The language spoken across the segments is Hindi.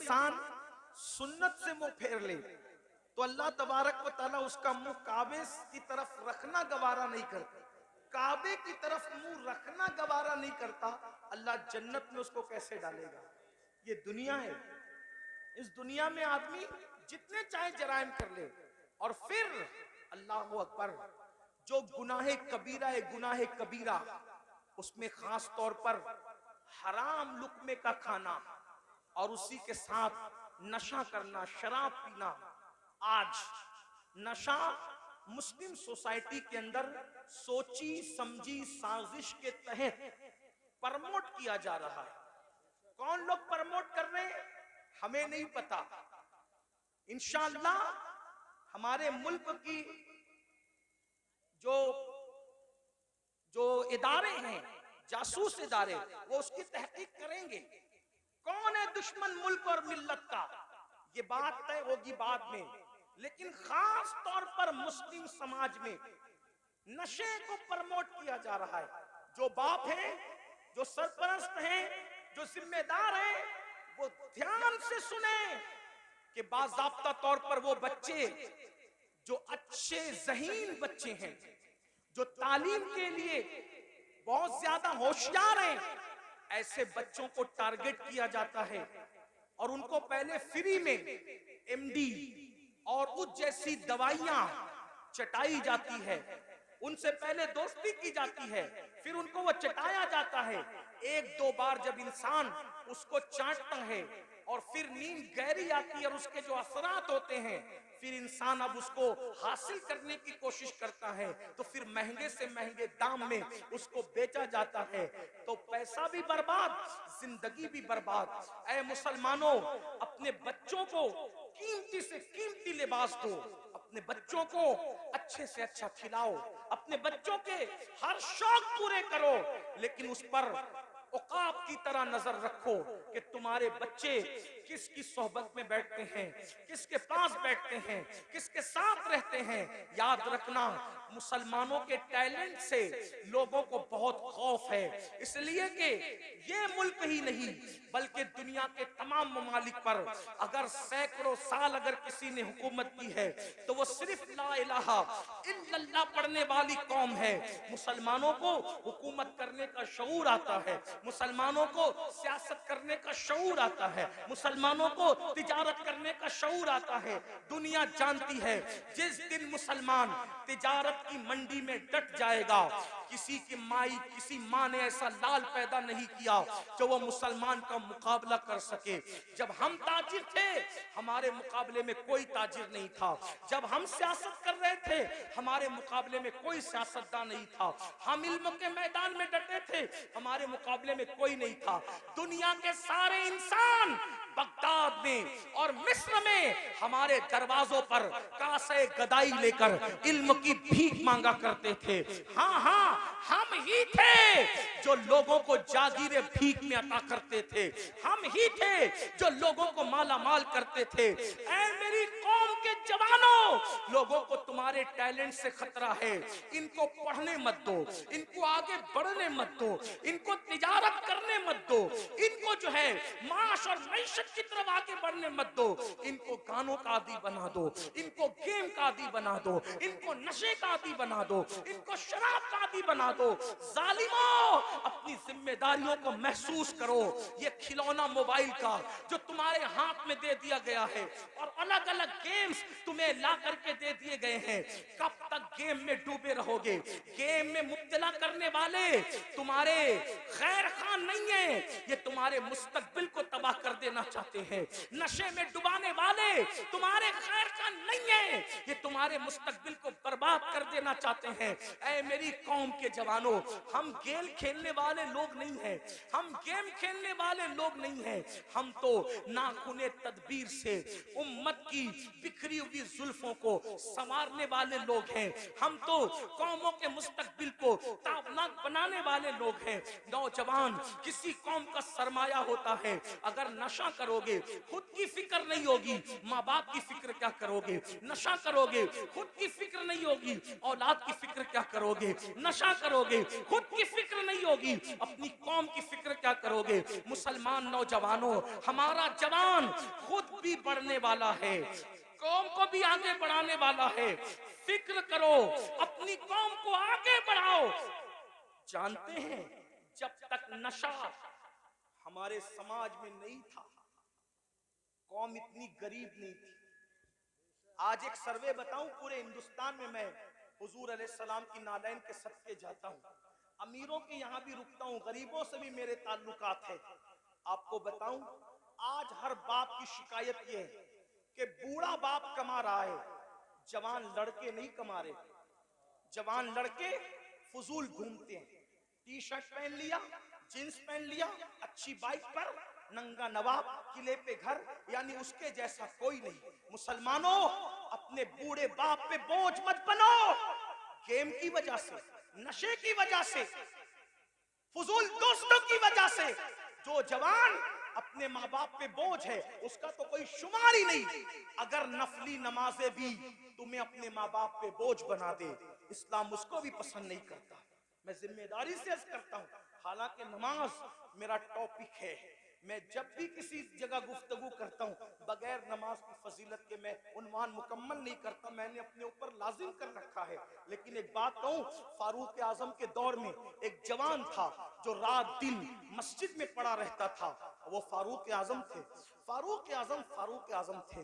इंसान सुन्नत से मुंह फेर ले तो अल्लाह तबारक व तआला उसका मुंह काबे की तरफ रखना गवारा नहीं करता। काबे की तरफ मुंह रखना गवारा नहीं करता, अल्लाह जन्नत में उसको कैसे डालेगा? ये दुनिया है। इस दुनिया में आदमी जितने चाहे जराइम कर ले, और फिर अल्लाह अकबर, जो गुनाहे कबीरा है, गुनाहे कबीरा, उसमें खास तौर पर हराम लुक्मे का खाना और उसी के साथ नशा करना, शराब पीना। आज नशा मुस्लिम सोसाइटी के अंदर सोची समझी साजिश के तहत प्रमोट किया जा रहा है। कौन लोग प्रमोट कर रहे हैं हमें नहीं पता। इंशाअल्लाह हमारे मुल्क की जो इदारे हैं, जासूस इदारे, वो उसकी तहकीक करेंगे। कौन है दुश्मन मुल्क और मिल्लत का, ये बात तय होगी बाद में। लेकिन खास तौर पर मुस्लिम समाज में नशे को प्रमोट किया जा रहा है। जो बाप हैं, जो सरपरस्त हैं, जो जिम्मेदार हैं, वो ध्यान से सुने कि बाज़ाब्ता तौर पर वो बच्चे जो अच्छे ज़हीन बच्चे हैं, जो तालीम के लिए बहुत ज्यादा होशियार हैं, ऐसे बच्चों को टारगेट किया जाता है और उनको पहले फ्री में एमडी और उस जैसी दवाइयां चटाई जाती है। उनसे पहले दोस्ती की जाती है, फिर उनको वो चटाया जाता है। एक दो बार जब इंसान उसको चाटता है और फिर नींद गहरी आती है और उसके जो असरात होते हैं, फिर इंसान अब उसको हासिल करने की कोशिश करता है, तो फिर महंगे से महंगे दाम में उसको बेचा जाता है। तो पैसा भी बर्बाद, जिंदगी भी बर्बाद। ऐ मुसलमानों, अपने बच्चों को कीमती से कीमती लिबास दो, अपने बच्चों को अच्छे से अच्छा खिलाओ, अपने बच्चों के हर शौक पूरे करो, लेकिन उस पर औकात की तरह नजर रखो कि तुम्हारे बच्चे किसकी सोहबत में बैठते हैं, किसके पास बैठते हैं, किसके साथ रहते हैं। याद रखना, मुसलमानों के टैलेंट से लोगों को बहुत खौफ है, इसलिए कि ये मुल्क ही नहीं बल्कि दुनिया के तमाम ममालिक पर अगर सैकड़ों साल अगर किसी ने हुकूमत की है तो वो सिर्फ ला इलाहा इल्लल्लाह पढ़ने वाली कौम है। मुसलमानों को हुकूमत करने का शऊर आता है, मुसलमानों को सियासत करने का शऊर आता है, मुसलमानों को तिजारत करने का शऊर आता है। दुनिया जानती है जिस दिन मुसलमान तिजारत की मंडी में डट जाएगा, किसी माँ ने ऐसा लाल पैदा नहीं किया जो वो मुसलमान का मुकाबला कर सके। जब हम ताजिर थे हमारे मुकाबले में कोई ताजिर नहीं था, जब हम सियासत कर रहे थे हमारे मुकाबले में कोई सियासतदान नहीं था, हम इल्म के मैदान में डटे थे हमारे मुकाबले में कोई नहीं था। दुनिया के सारे इंसान बगदाद में और मिस्र में हमारे दरवाजों पर कासे गदाई लेकर इल्म की भीख मांगा करते थे। हाँ हाँ, हम ही थे जो लोगों को जागीरे भीख में अता करते थे, हम ही थे जो लोगों को माला माल करते थे। ऐ मेरी कौम के जवानों, लोगों को तुम्हारे टैलेंट से खतरा है, इनको पढ़ने मत दो, इनको आगे बढ़ने मत दो, इनको तिजारत करने मत दो, इनको जो है माश और मैशत की तरफ आगे बढ़ने मत दो, इनको गानों का आदी बना दो, इनको गेम का आदी बना दो, इनको नशे का आदी बना दो, इनको शराब का आदी बना दो। जालिमों, अपनी जिम्मेदारियों को महसूस करो। ये खिलौना मोबाइल का जो तुम्हारे हाथ में दे दिया गया है और अलग अलग गेम्स तुम्हें ला करके दे दिए गए हैं, कब तक गेम में डूबे रहोगे? गेम में मुब्तला करने वाले तुम्हारे खैर खान नहीं है, ये तुम्हारे मुस्तकबिल को तबाह कर देना चाहते हैं। नशे में डुबाने वाले तुम्हारे खैर खान नहीं है, ये तुम्हारे मुस्तकबिल को बर्बाद कर देना चाहते हैं। ऐ मेरी कौम के जवानों, हम गेम खेलने वाले लोग नहीं हैं, हम गेम खेलने वाले लोग नहीं हैं, हम तो नाखूने तदबीर से उम्मत की बिखरी हुई जुल्फों को संवारने वाले लोग हैं, हम तो कौमों के मुस्तकबिल को ताबनाक बनाने वाले लोग हैं। नौजवान किसी कौम का सरमाया होता है, अगर नशा करोगे खुद की फिक्र नहीं होगी, माँ बाप की फिक्र क्या करोगे? नशा करोगे खुद की फिक्र नहीं होगी, औलाद की फिक्र क्या करोगे? नशा करोगे? खुद की फिक्र नहीं होगी, अपनी कौम की फिक्र क्या करोगे? मुसलमान नौजवानों, हमारा जवान खुद भी बढ़ने वाला है, कौम को भी आगे बढ़ाने वाला है। फिक्र करो, अपनी कौम को आगे बढ़ाओ। जानते हैं, जब तक नशा हमारे समाज में नहीं था, कौम इतनी गरीब नहीं थी। आज एक सर्वे बताऊं, पूरे हिंदुस्तान में मैं हुजूर अलैहिस्सलाम की नालैन के सदके जाता हूं, अमीरों के यहां भी रुकता हूं, गरीबों से भी मेरे ताल्लुकात है। आपको बताऊं, आज हर बाप की शिकायत यह है कि बूढ़ा बाप कमा रहा है, जवान लड़के नहीं कमा रहे। जवान लड़के फजूल घूमते हैं, टी शर्ट पहन लिया, जींस पहन लिया, अच्छी बाइक पर, नंगा नवाब, किले पे घर, यानी उसके जैसा कोई नहीं। मुसलमानों, अपने बूढ़े बाप पे बोझ मत बनो। गेम की वजह से, नशे की वजह से, फजूल दोस्तों की वजह से जो जवान अपने माँ बाप पे बोझ है, उसका तो कोई शुमार ही नहीं। अगर नफली नमाजें भी तुम्हें अपने माँ बाप पे बोझ बना दे, इस्लाम उसको भी पसंद नहीं करता। मैं जिम्मेदारी से अर्ज करता हूँ, हालांकि नमाज मेरा टॉपिक है, मैं जब भी किसी जगह गुफ्तगू करता हूँ, बगैर नमाज की फजीलत के मैं उन्वान मुकम्मल नहीं करता, मैंने अपने ऊपर लाजिम कर रखा है। लेकिन एक बात कहूँ, फारूक आजम के दौर में एक जवान था जो रात दिन मस्जिद में पड़ा रहता था, वो फारूक आजम थे। फारूक आजम थे,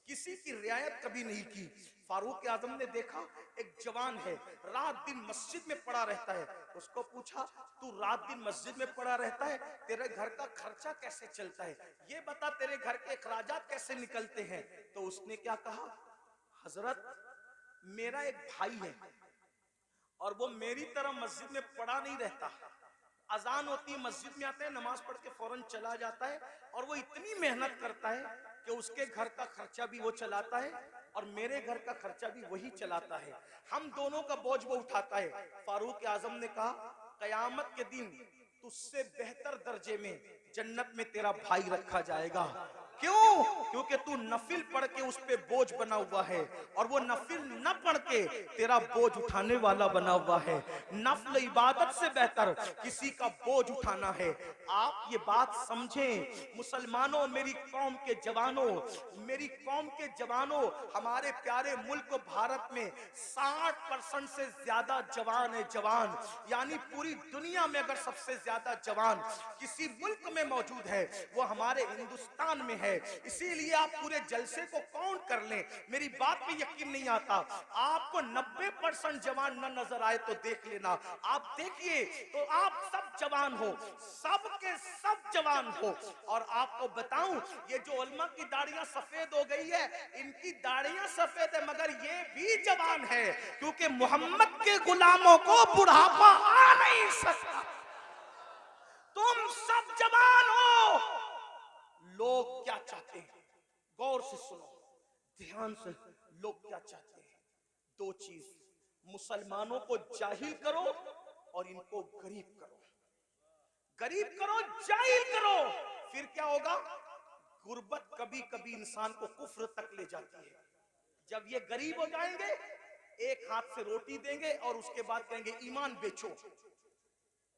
किसी की रियायत कभी नहीं की। फारूक आजम ने देखा एक जवान है, रात दिन मस्जिद में पड़ा रहता है। उसको पूछा, तू रात दिन मस्जिद में पड़ा रहता है, तेरे घर का खर्चा कैसे चलता है? ये बता, तेरे घर के अखराजात कैसे निकलते हैं? तो उसने क्या कहा, हजरत, मेरा एक भाई है और वो मेरी तरह मस्जिद में पड़ा नहीं रहता। अजान होती है, मस्जिद में आता है, नमाज पढ़ के फौरन चला जाता है, और वो इतनी मेहनत करता है कि उसके घर का खर्चा भी वो चलाता है और मेरे घर का खर्चा भी वही चलाता है। हम दोनों का बोझ वो उठाता है। फारूक आजम ने कहा, कयामत के दिन तुझसे बेहतर दर्जे में जन्नत में तेरा भाई रखा जाएगा। क्यों? क्योंकि तू नफिल पढ़ के उस पे बोझ बना हुआ है, और वो नफिल न पढ़ के तेरा बोझ उठाने वाला बना हुआ है। नफल इबादत से बेहतर किसी का बोझ उठाना है। आप ये बात समझें मुसलमानों, मेरी कौम के जवानों, मेरी कौम के जवानों, हमारे प्यारे मुल्क भारत में 60% से ज्यादा जवान है। जवान यानी पूरी दुनिया में अगर सबसे ज्यादा जवान किसी मुल्क में मौजूद है, वो हमारे हिंदुस्तान में है। इसीलिए आप पूरे जलसे को काउंट कर लें, मेरी बात पे यकीन नहीं आता, आपको 90% जवान न नजर आए तो देख लेना। आप देखिए तो आप सब जवान हो, सब के सब जवान हो। और आपको बताऊं, ये जो उलमा की दाढ़ियां सफेद हो गई है, इनकी दाढ़ियां सफेद है मगर ये भी जवान है, क्योंकि मोहम्मद के गुलामों को बुढ़ापा आ नहीं सकता। तुम सब जवान हो। लोग क्या चाहते हैं, गौर से सुनो, ध्यान से, लोग क्या चाहते हैं? दो चीज, मुसलमानों को जाहिल करो और इनको गरीब करो। गरीब करो, जाहिल करो, फिर क्या होगा? गुर्बत कभी कभी इंसान को कुफ्र तक ले जाती है। जब ये गरीब हो जाएंगे, एक हाथ से रोटी देंगे और उसके बाद कहेंगे ईमान बेचो,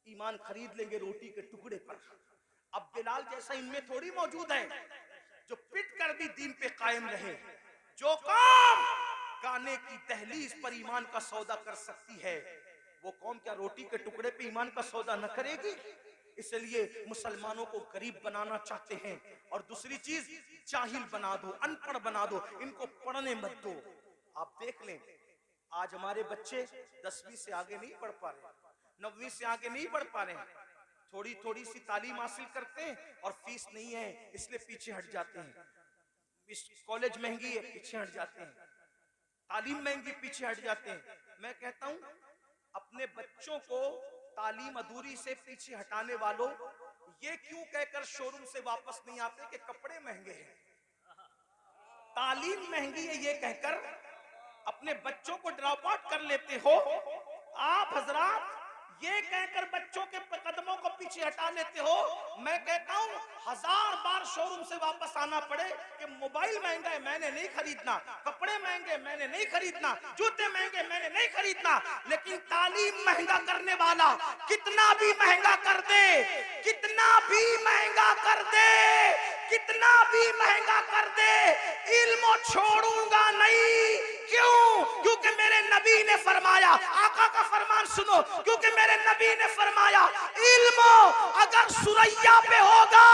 ईमान खरीद लेंगे रोटी के टुकड़े पर। अब बिलाल जैसा इनमें थोड़ी मौजूद है जो पिट कर भी दीन पे कायम रहे। जो कौम गाने की दहलीज पर ईमान का सौदा कर सकती है, वो कौम क्या रोटी के टुकड़े पे ईमान का सौदा न करेगी? इसलिए मुसलमानों को गरीब बनाना चाहते हैं, और दूसरी चीज, जाहिल बना दो, अनपढ़ बना दो, इनको पढ़ने मत दो। आप देख लें, आज हमारे बच्चे 10वीं से आगे नहीं बढ़ पा रहे, 9वीं से आगे नहीं बढ़ पा रहे हैं। थोड़ी थोड़ी सी तालीम हासिल करते हैं और फीस नहीं है इसलिए पीछे हट जाते हैं। इस कॉलेज महंगी है, पीछे हट जाते हैं। तालीम महंगी, पीछे हट जाते हैं। मैं कहता हूं, अपने बच्चों को तालीम अधूरी से पीछे हटाने वालों, ये क्यों कहकर शोरूम से वापस नहीं आते कि कपड़े महंगे हैं, तालीम महंगी है, ये कहकर अपने बच्चों को ड्रॉप आउट कर लेते हो। आप हजरात ये कहकर बच्चों के कदमों को पीछे हटा लेते हो। मैं कहता हूं 1000 बार शोरूम से वापस आना पड़े कि मोबाइल महंगा है मैंने नहीं खरीदना, कपड़े महंगे मैंने नहीं खरीदना, जूते महंगे मैंने नहीं खरीदना, लेकिन तालीम महंगा करने वाला कितना भी महंगा कर दे, कितना भी महंगा कर दे, कितना भी महंगा कर दे, इल्म छोड़ूंगा नहीं। क्यों? क्योंकि मेरे नबी ने फरमाया, आका का फरमान सुनो, क्योंकि मेरे नबी ने फरमाया इल्म अगर सुरैया पे होगा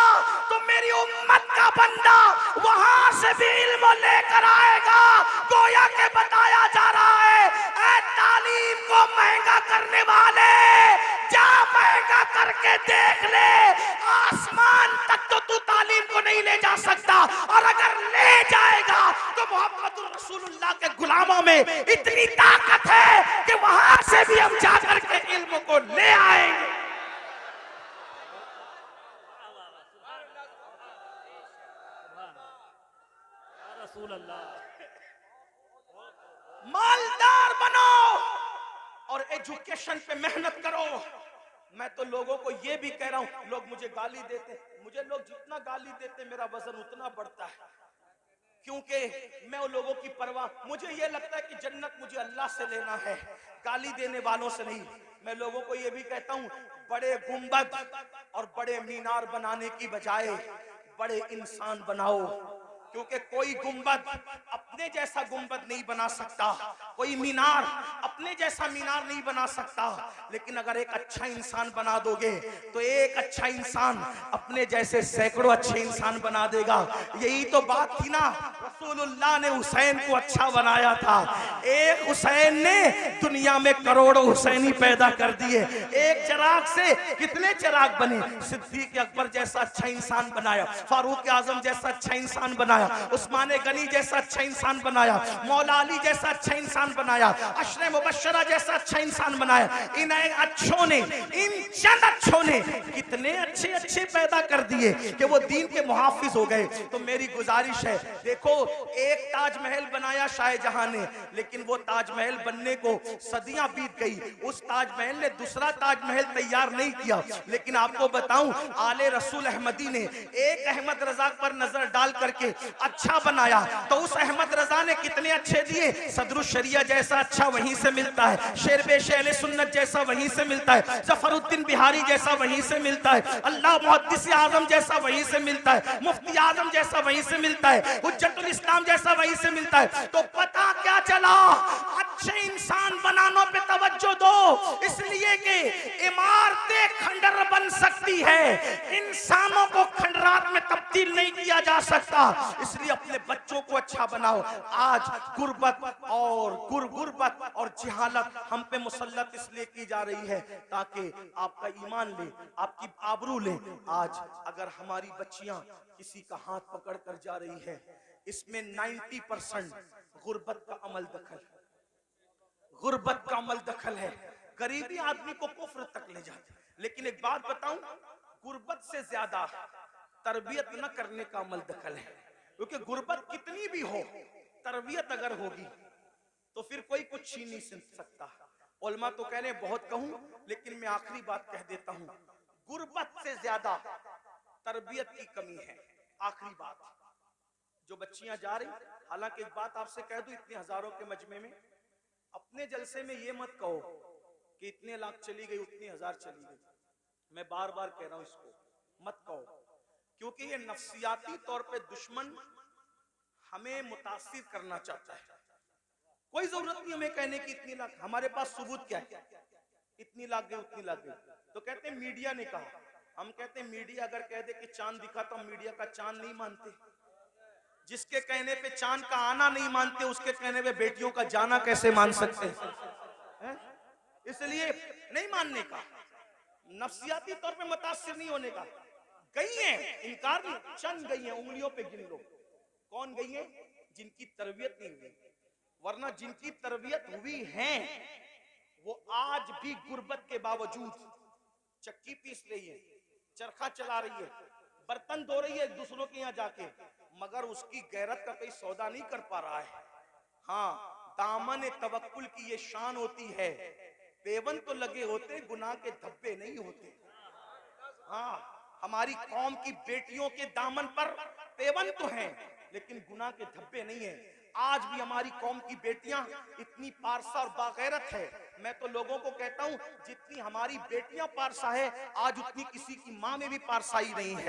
तो मेरी उम्मत का बंदा वहां से भी इल्म लेकर आएगा। गोया के बताया जा रहा है, ऐ तालीम को महंगा करने वाले, जा महंगा करके देख ले, आसमान तक तो तू तालीम को नहीं ले जा सकता, और अगर ले जाएगा तो मोहम्मद रसूलुल्लाह के गुलामों में इतनी ताकत है कि वहां से भी हम जाकर के इल्म को ले आएंगे। मालदार बनो और एजुकेशन पे मेहनत करो। मैं तो लोगों को ये भी कह रहा हूं, लोग मुझे गाली देते, मुझे लोग जितना गाली देते मेरा वजन उतना बढ़ता है, क्योंकि मैं उन लोगों की परवाह, मुझे ये लगता है कि जन्नत मुझे अल्लाह से लेना है, गाली देने वालों से नहीं। मैं लोगों को ये भी कहता हूं, बड़े गुंबद और बड़े मीनार बनाने की बजाय बड़े इंसान बनाओ, क्योंकि कोई गुंबद अपने जैसा गुंबद नहीं बना सकता, कोई मीनार अपने जैसा मीनार नहीं बना सकता, लेकिन अगर एक अच्छा इंसान बना दोगे तो एक अच्छा इंसान अपने जैसे सैकड़ों अच्छे इंसान बना देगा। यही तो बात थी ना, रसूलुल्लाह ने हुसैन को अच्छा बनाया था, एक हुसैन ने दुनिया में करोड़ों हुसैनी पैदा कर दिए। एक चिराग से कितने चिराग बने, सिद्दीक अकबर जैसा अच्छा इंसान बनाया, फारूक आजम जैसा अच्छा इंसान बनाया, उस्मान गनी जैसा अच्छा इंसान बनाया, मौला अली जैसा अच्छा इंसान बनाया, अशरे मुबश्शरा जैसा अच्छा इंसान बनाया। इन अच्छों ने, इन चंद अच्छों ने कितने अच्छे अच्छे पैदा कर दिए कि वो दीन के मुहाफिज हो गए। तो मेरी गुजारिश है, देखो एक ताजमहल बनाया शाहजहां ने, लेकिन वो ताजमहल बनने को सदियां बीत गई, उस ताजमहल ने दूसरा ताजमहल तैयार नहीं किया। लेकिन आपको बताऊं, आले रसूल अहमदी ने एक अहमद रजा पर नजर डाल करके अच्छा बनाया, तो उस अहमद रजा ने कितने अच्छे दिए। सदरुल शरिया जैसा अच्छा वहीं से मिलता है, शेरबेश अहले सुन्नत जैसा वहीं से मिलता है, जफरुद्दीन बिहारी जैसा वहीं से मिलता है, अल्लाह मुहद्दिस आजम जैसा वहीं से मिलता है, मुफ्ती आजम जैसा वहीं से मिलता है, हुज्जतुल इस्लाम जैसा वहीं से मिलता है। तो पता क्या चला, अच्छे इंसान बनाने पे तवज्जो दो, इसलिए कि इमारतें खंडर बन सकती है, इंसानों को खंडरात में तब्दील नहीं किया जा सकता। इसलिए अपने बच्चों को अच्छा बनाओ। आज गुर्बत और जिहालत हम पे मुसल्लत इसलिए की जा रही है ताकि आपका ईमान ले, आपकी आबरू ले। आज अगर हमारी बच्चियां किसी का हाथ पकड़ कर जा रही है, इसमें 90% गुर्बत का अमल दखल, गुर्बत का अमल दखल है। गरीबी आदमी को कुफ्र तक ले जाती। लेकिन एक बात बताऊं, गुर्बत से ज्यादा तरबियत न करने का अमल दखल है, क्योंकि गुर्बत कितनी भी हो, तरबियत अगर होगी तो फिर कोई कुछ छीन नहीं सकता। उलमा तो कह रहे हैं बहुत कहूं, लेकिन मैं आखिरी बात कह देता हूं, गुर्बत से ज्यादा तरबियत की कमी है। आखिरी बात, जो बच्चियां जा रही, हालांकि एक बात आपसे कह दूं, इतने हजारों के मजमे में अपने जलसे में ये मत कहो कि इतने लाख चली गई, उतनी हजार चली गई। मैं बार बार कह रहा हूं, इसको मत कहो, क्योंकि ये नफ्सियाती तौर पे दुश्मन हमें मुतासिर करना चाहता है। कोई जरूरत नहीं हमें कहने की इतनी लाख, हमारे पास सबूत क्या है, इतनी लाख गई उतनी लाख गई। तो कहते हैं मीडिया ने कहा, हम कहते हैं मीडिया अगर कह दे कि चांद दिखा तो हम मीडिया का चांद नहीं मानते। जिसके कहने पे चांद का आना नहीं मानते, उसके कहने पे बेटियों का जाना कैसे मान सकते हैं? इसलिए नहीं मानने का, नफ्सियाती तौर पे मुतासिर नहीं होने का। गई हैं, इनकार नहीं, चंद गई हैं, उंगलियों पे गिन लो कौन गई हैं जिनकी तरबियत नहीं हुई, वरना जिनकी तरबियत हुई है वो आज भी गुर्बत के बावजूद चक्की पीस रही है, चरखा चला रही है, बर्तन धो रही है दूसरों के यहाँ जाके, मगर उसकी गैरत का कोई सौदा नहीं कर पा रहा है। हाँ, दामन तवक्कुल की ये शान होती है पेवन तो लगे होते, गुनाह के धब्बे नहीं होते। हाँ, हमारी कौम की बेटियों के दामन पर पेवन तो हैं, लेकिन गुनाह के धब्बे नहीं है। आज भी हमारी कौम की बेटियां इतनी पारसा और बागैरत है। मैं तो लोगों को कहता हूं, जितनी हमारी बेटियां पारसा है, आज उतनी किसी की मां में भी पारसाई नहीं है।